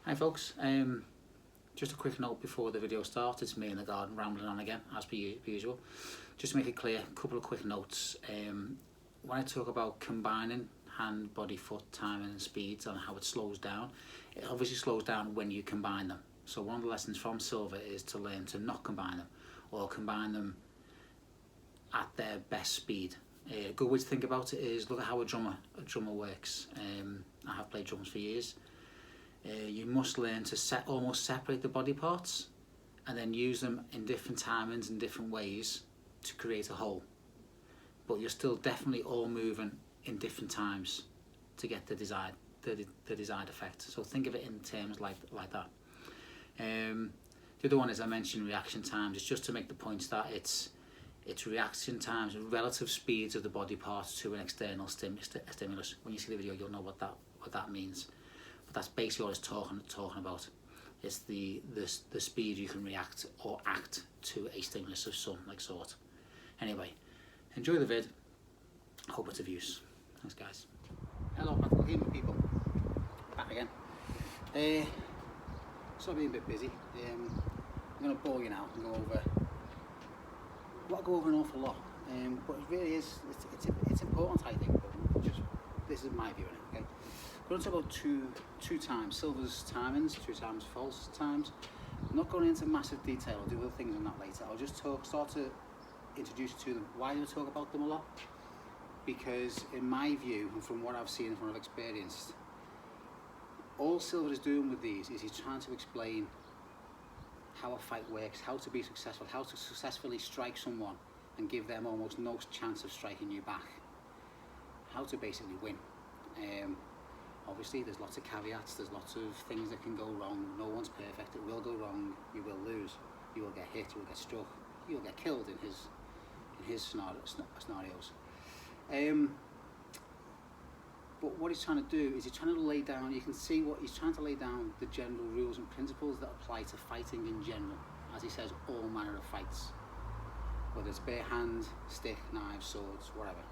Hi folks, just a quick note before the video starts. It's me in the garden rambling on again as per usual. Just to make it clear, a couple of quick notes. When I talk about combining hand, body, foot, timing and speeds and how it slows down, it obviously slows down when you combine them. So one of the lessons from Silver is to learn to not combine them or combine them at their best speed. A good way to think about it is look at how a drummer works. I have played drums for years. You must learn to almost separate the body parts and then use them in different timings and different ways to create a whole. But you're still definitely all moving in different times to get the desired effect. So think of it in terms like that. The other one, as I mentioned, reaction times. It's just to make the point that it's reaction times and relative speeds of the body parts to an external stimulus. When you see the video, you'll know what that means. But that's basically what it's talking about. It's the speed you can react or act to a stimulus of some sort. Anyway, enjoy the vid. Hope it's of use. Thanks, guys. Hello, practical HEMA people. Back again. Sorry, being a bit busy. I'm going to bore you now and go over. Well, I go over an awful lot, but it really is. It's important, I think. But just this is my view on it. Okay. I'm going to talk about two times, Silver's timings, 2 times false times. I'm not going into massive detail. I'll do other things on that later. I'll just start to introduce you to them. Why do I talk about them a lot? Because in my view, and from what I've seen and from what I've experienced, all Silver is doing with these is he's trying to explain how a fight works, how to be successful, how to successfully strike someone and give them almost no chance of striking you back. How to basically win. Obviously there's lots of caveats, there's lots of things that can go wrong. No one's perfect, it will go wrong, you will lose, you will get hit, you will get struck, you will get killed in his scenarios. But what he's trying to do is he's trying to lay down, you can see what he's trying to lay down, the general rules and principles that apply to fighting in general. As he says, all manner of fights. Whether it's bare hand, stick, knives, swords, whatever.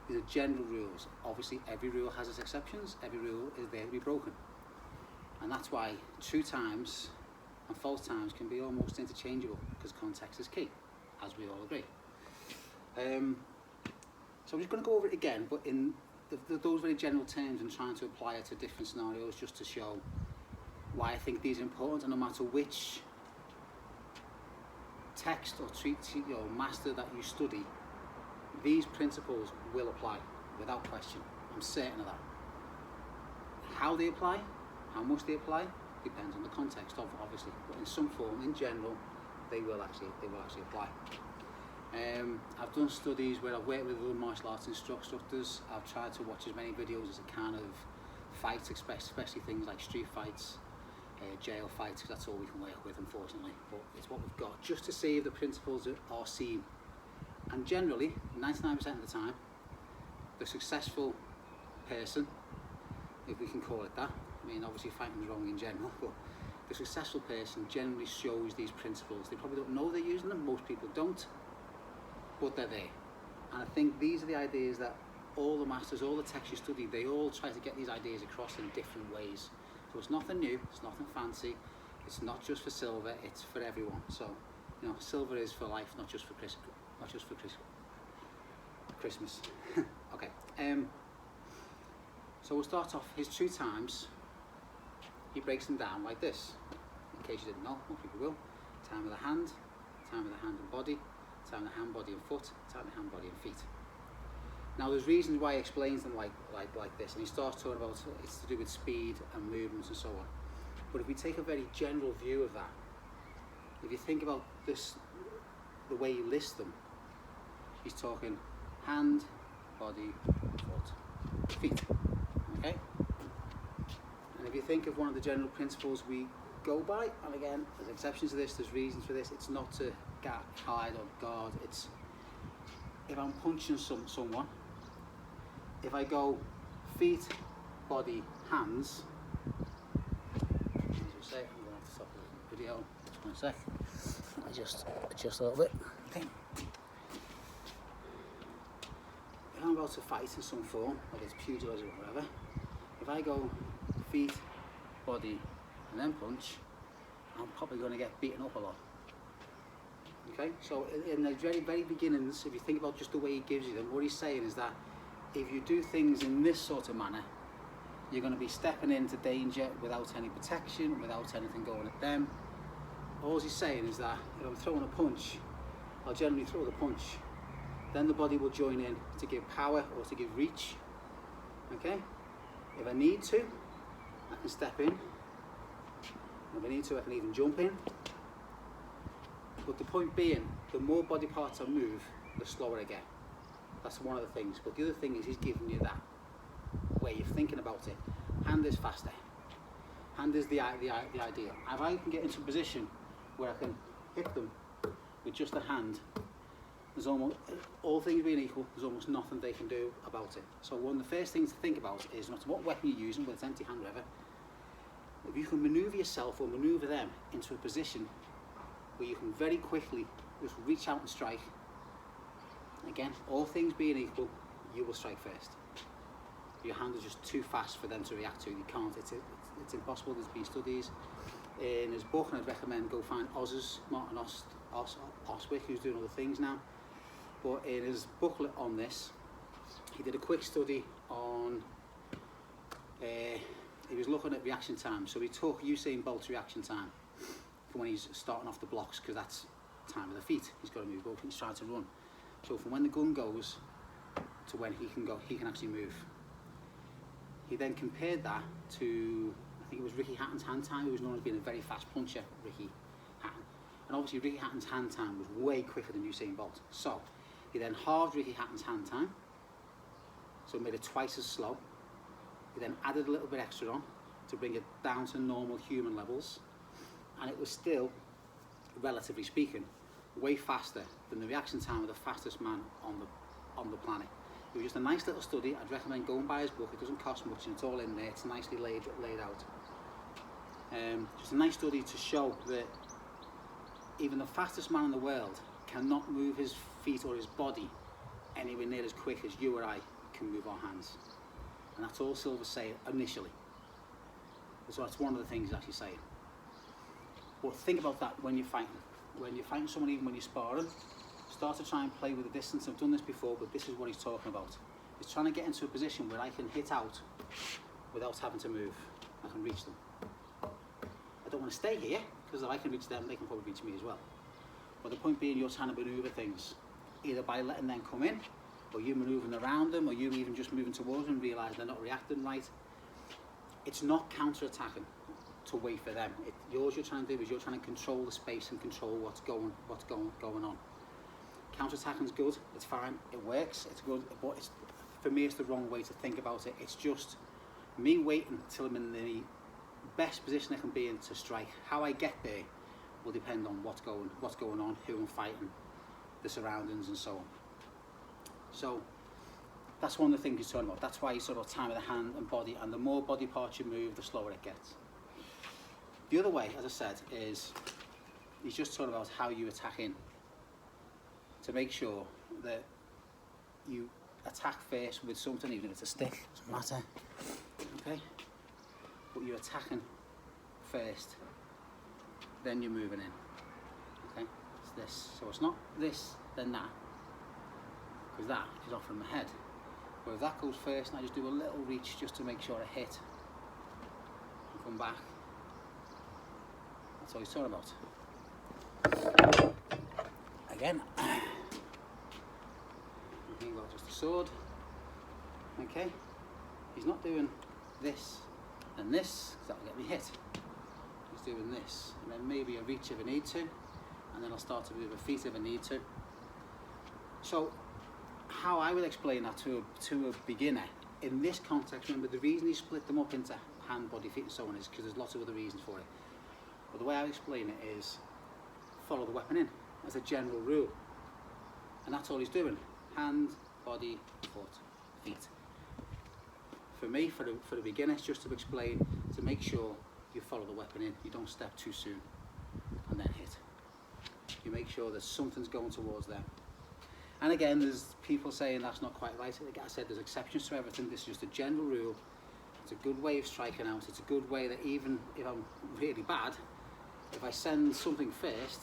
These are general rules. Obviously every rule has its exceptions, every rule is there to be broken. And that's why true times and false times can be almost interchangeable, because context is key, as we all agree. So I'm just going to go over it again, but in those very general terms and trying to apply it to different scenarios just to show why I think these are important, and no matter which text or treatise or master that you study, these principles will apply without question. I'm certain of that. How they apply, how much they apply, depends on the context of obviously, but in some form, in general, they will actually apply. I've done studies where I've worked with other martial arts instructors. I've tried to watch as many videos as I can of fights, especially things like street fights, jail fights, because that's all we can work with, unfortunately. But it's what we've got, just to see if the principles are seen. And generally, 99% of the time, the successful person, if we can call it that, I mean obviously fighting is wrong in general, but the successful person generally shows these principles. They probably don't know they're using them, most people don't, but they're there. And I think these are the ideas that all the masters, all the texts you study, they all try to get these ideas across in different ways. So it's nothing new, it's nothing fancy, it's not just for Silver, it's for everyone. So, you know, Silver is for life, not just for Christmas. Okay, so we'll start off his 2 times. He breaks them down like this. In case you didn't know, most people will. Time of the hand and body, time of the hand, body and foot, time of the hand, body and feet. Now there's reasons why he explains them like this, and he starts talking about it's to do with speed and movements and so on. But if we take a very general view of that, if you think about this, the way he lists them, he's talking hand, body, foot, feet. Okay? And if you think of one of the general principles we go by, and again, there's exceptions to this, there's reasons for this, it's not to hide or guard, it's if I'm punching someone, if I go feet, body, hands, as you say, I'm going to have to stop the video, just 1 sec, let me just adjust a little bit. Okay. If I'm about to fight in some form, whether it's pugilism or whatever, if I go feet, body, and then punch, I'm probably going to get beaten up a lot. Okay, so in the very, very beginnings, if you think about just the way he gives you them, what he's saying is that if you do things in this sort of manner, you're going to be stepping into danger without any protection, without anything going at them. All he's saying is that if I'm throwing a punch, I'll generally throw the punch. Then the body will join in to give power or to give reach. Okay? If I need to, I can step in. If I need to, I can even jump in. But the point being, the more body parts I move, the slower I get. That's one of the things. But the other thing is he's giving you that way of thinking about it. Hand is faster. Hand is the ideal. If I can get into a position where I can hit them with just a hand, there's almost, all things being equal, there's almost nothing they can do about it. So one of the first things to think about is no matter what weapon you're using, whether it's empty hand or whatever, if you can manoeuvre yourself or manoeuvre them into a position where you can very quickly just reach out and strike, again, all things being equal, you will strike first. Your hand is just too fast for them to react to. You can't, it's impossible. There's been studies. In his book, and I'd recommend go find Martin Oswick, who's doing other things now. But in his booklet on this, he did a quick study on, he was looking at reaction time. So he took Usain Bolt's reaction time for when he's starting off the blocks, because that's time of the feet. He's got to move, he's trying to run. So from when the gun goes to when he can actually move. He then compared that to, I think it was Ricky Hatton's hand time, who was known as being a very fast puncher, Ricky Hatton. And obviously Ricky Hatton's hand time was way quicker than Usain Bolt. So he then halved Ricky Hatton's hand time, so made it twice as slow. He then added a little bit extra on to bring it down to normal human levels. And it was still, relatively speaking, way faster than the reaction time of the fastest man on the planet. It was just a nice little study. I'd recommend going by his book. It doesn't cost much and it's all in there. It's nicely laid out. Just a nice study to show that even the fastest man in the world cannot move his feet or his body anywhere near as quick as you or I can move our hands. And that's all Silver's saying initially. So that's one of the things he's actually saying. But think about that when you're fighting. When you're fighting someone, even when you're sparring, start to try and play with the distance. I've done this before, but this is what he's talking about. He's trying to get into a position where I can hit out without having to move. I can reach them. I don't want to stay here, because if I can reach them, they can probably reach me as well. But the point being, you're trying to manoeuvre things, either by letting them come in, or you manoeuvring around them, or you even just moving towards them and realise they're not reacting right. It's not counter-attacking to wait for them. Yours you're trying to do is you're trying to control the space and control what's going on. Counter-attacking's good, it's fine, it works, it's good, but for me it's the wrong way to think about it. It's just me waiting until I'm in the best position I can be in to strike. How I get there will depend on what's going on, who I'm fighting, the surroundings and so on. So that's one of the things he's talking about. That's why he's sort of time of the hand and body, and the more body parts you move, the slower it gets. The other way, as I said, is he's just talking about how you attack in, to make sure that you attack first with something, even if it's a stick, doesn't matter, okay? But you're attacking first, then you're moving in, okay? It's this, so it's not this, then that, because that is off from the head. But if that goes first, and I just do a little reach just to make sure I hit, and come back, that's all he's talking about. Again, thinking about just a sword, okay? He's not doing this and this, because that'll get me hit. He's doing this, and then maybe a reach if I need to, and then I'll start to move my feet if I need to. So, how I would explain that to a beginner, in this context, remember the reason he split them up into hand, body, feet and so on is because there's lots of other reasons for it. But the way I explain it is, follow the weapon in, as a general rule. And that's all he's doing. Hand, body, foot, feet. For me, for the beginner, it's just to explain, to make sure you follow the weapon in. You don't step too soon and then hit. You make sure that something's going towards them. And again, there's people saying that's not quite right. Like I said, there's exceptions to everything. This is just a general rule It's a good way of striking out. It's a good way that even if I'm really bad, if I send something first,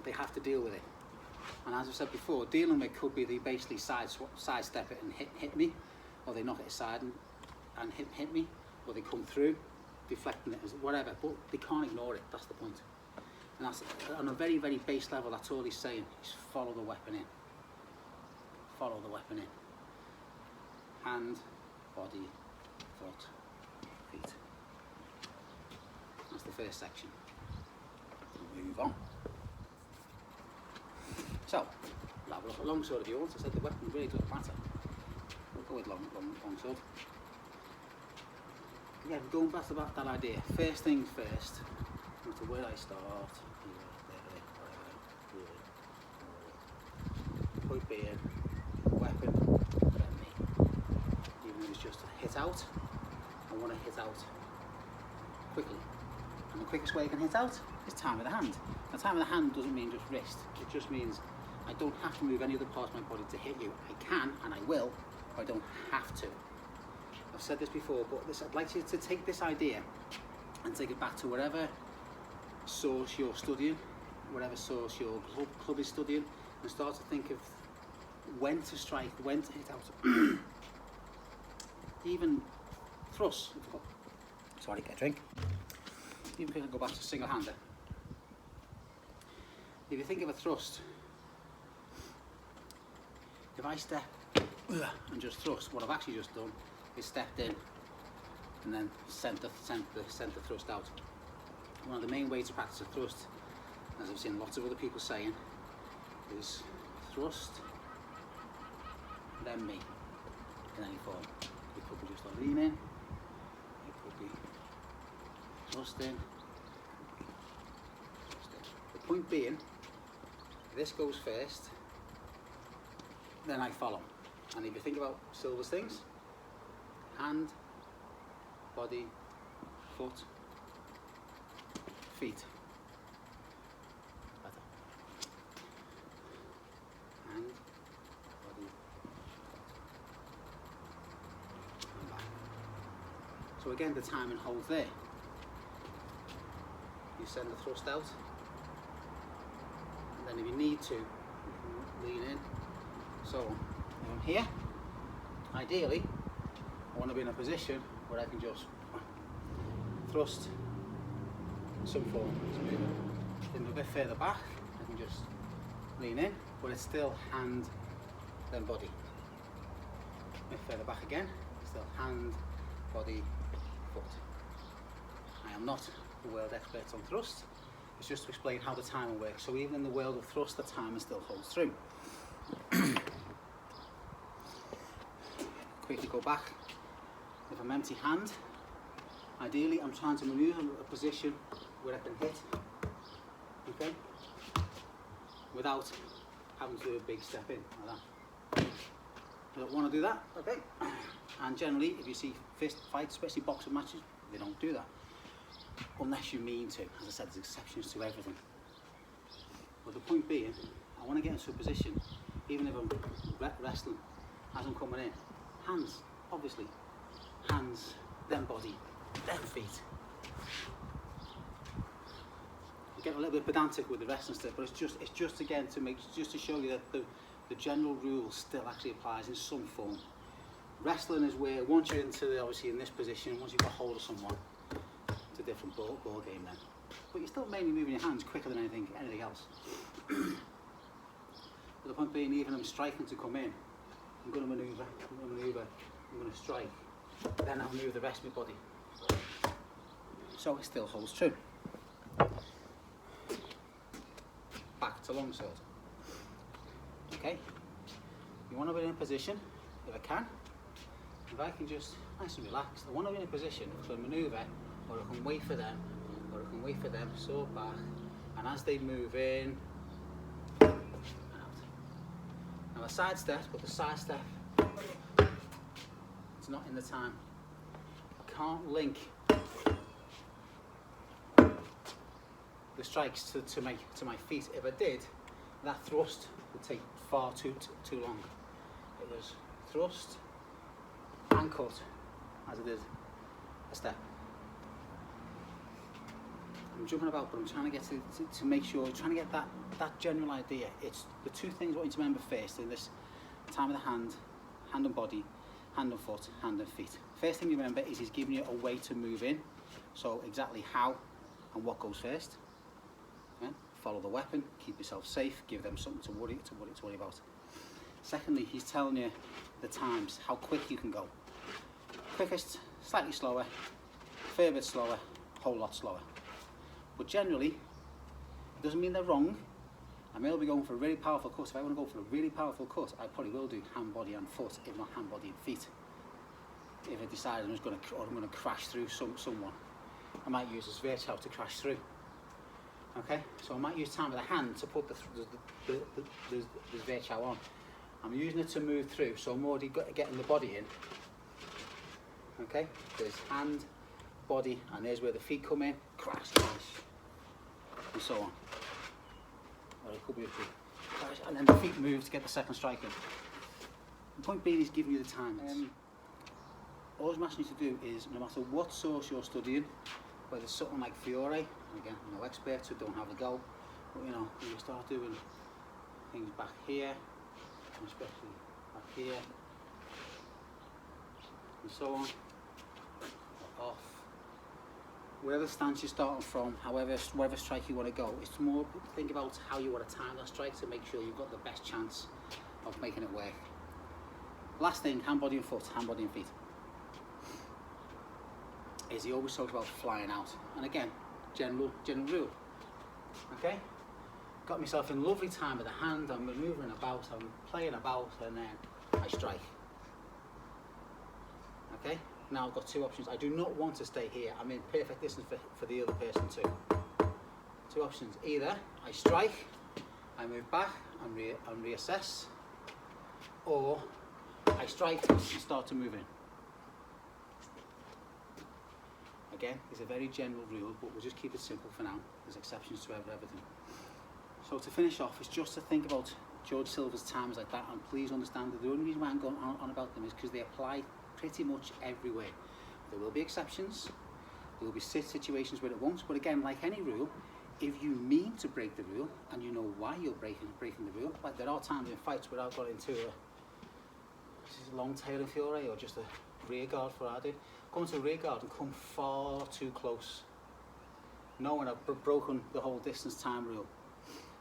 they have to deal with it. And as I said before, dealing with could be they basically sidestep it and hit me, or they knock it aside and hit me, or they come through, deflecting it, whatever. But they can't ignore it. That's the point. And that's on a very, very base level. That's all he's saying. Is follow the weapon in. Follow the weapon in. Hand, body, foot, feet. That's the first section. Move on. So, we'll have a long sword if you want. I said the weapon really doesn't matter. We'll go with long sword. Yeah, we're going back to that idea. First things first. No matter where I start. Point being, weapon, then me. Even if it's just a hit out, I want to hit out quickly. And the quickest way I can hit out is time of the hand. Now, time of the hand doesn't mean just wrist. It just means I don't have to move any other parts of my body to hit you. I can and I will, but I don't have to. I've said this before, but I'd like you to take this idea and take it back to whatever source you're studying, whatever source your club is studying, and start to think of when to strike, when to hit out. Even thrusts. Sorry, get a drink. Even if I go back to single-hander. If you think of a thrust, if I step and just thrust, what I've actually just done is stepped in and then sent the thrust out. One of the main ways to practice a thrust, as I've seen lots of other people saying, is thrust, then me, in any form. It could be just a lean in, it could be thrust in, thrust in. The point being, this goes first, then I follow. And if you think about Silver's things, hand, body, foot, feet. Better. Hand, body, foot, and back. So again, the timing holds there. You send the thrust out, and then if you need to, you can lean in. So if I'm here, ideally, I want to be in a position where I can just thrust some form. So maybe a bit further back, I can just lean in, but it's still hand, then body. A bit further back again, still hand, body, foot. I am not the world expert on thrust, it's just to explain how the timing works. So even in the world of thrust, the timing still holds through. Quickly go back. If I'm empty hand, ideally I'm trying to manoeuvre a position where I can hit, okay, without having to do a big step in like that. I don't want to do that, okay. And generally, if you see fist fights, especially boxing matches, they don't do that unless you mean to. As I said, there's exceptions to everything. But the point being, I want to get into a position, even if I'm wrestling, as I'm coming in, hands, obviously, hands, then body, then feet. I get a little bit pedantic with the wrestling stuff, but it's just again to show you that the general rule still actually applies in some form. Wrestling is where once you're obviously in this position, once you've got hold of someone, it's a different ball game then. But you're still mainly moving your hands quicker than anything else. But the point being, even I'm striking to come in, I'm going to manoeuvre, I'm going to strike, then I'll move the rest of my body. So it still holds true. Back to longsword. Okay, you want to be in a position, if I can, if I can just nice and relaxed, I want to be in a position to manoeuvre, or I can wait for them, sword back, and as they move in, and out. Now a side step, but the side step, it's not in the time. I can't link the strikes to my feet. If I did, that thrust would take far too long. It was thrust and cut, as it is step. I'm jumping about, but I'm trying to get to make sure, trying to get that general idea. It's the two things I want you to remember first in this time of the hand and body, hand and foot, hand and feet. First thing you remember is he's giving you a way to move in. So exactly how and what goes first. Okay? Follow the weapon, keep yourself safe, give them something to worry about. Secondly, he's telling you the times, how quick you can go. Quickest, slightly slower, fair bit slower, whole lot slower. But generally, it doesn't mean they're wrong. I may be going for a really powerful cut. If I want to go for a really powerful cut, I probably will do hand, body and foot, if not hand, body and feet. If I decide I'm going to crash through someone, I might use a Schwertschau to crash through. Okay, so I might use time with the hand to put the Schwertschau on. I'm using it to move through, so I'm already getting the body in. Okay, there's hand, body, and there's where the feet come in, crash, and so on. Or it could be a feet, crash, and then the feet move to get the second strike in. The point being is giving you the time. All I'm asking you to do is, no matter what source you're studying, whether it's something like Fiore, and again, no experts who don't have a go, but you know, you start doing things back here, and especially back here, and so on, off. Whatever stance you're starting from, whatever strike you want to go, it's more think about how you want to time that strike to make sure you've got the best chance of making it work. Last thing, hand, body and foot, hand, body and feet. Is he always talks about flying out, and again, general rule. Okay, got myself in lovely time with the hand. I'm manoeuvring about, I'm playing about, and then I strike. Okay, now I've got two options. I do not want to stay here. I'm in perfect distance for the other person too. Two options: either I strike, I move back and reassess, or I strike and start to move in. Again, it's a very general rule, but we'll just keep it simple for now. There's exceptions to everything. So to finish off, it's just to think about George Silver's times like that, and please understand that the only reason why I'm going on about them is because they apply pretty much everywhere. There will be exceptions, there will be situations where it won't, but again, like any rule, if you mean to break the rule, and you know why you're breaking the rule, like there are times in fights where I've got into a long tail in Fiore, or just a rear guard for I do. Go into a rear guard and come far too close, knowing I've broken the whole distance time rule.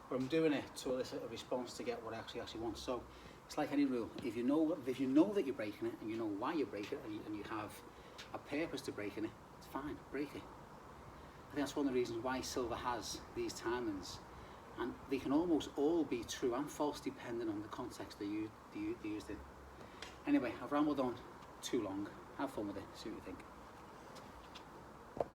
But I'm doing it to elicit a response to get what I actually want. So it's like any rule. If you know that you're breaking it, and you know why you're breaking it, and you have a purpose to breaking it, it's fine, break it. I think that's one of the reasons why Silver has these timings, and they can almost all be true and false depending on the context they're used in. Anyway, I've rambled on too long. Have fun with it, see what you think.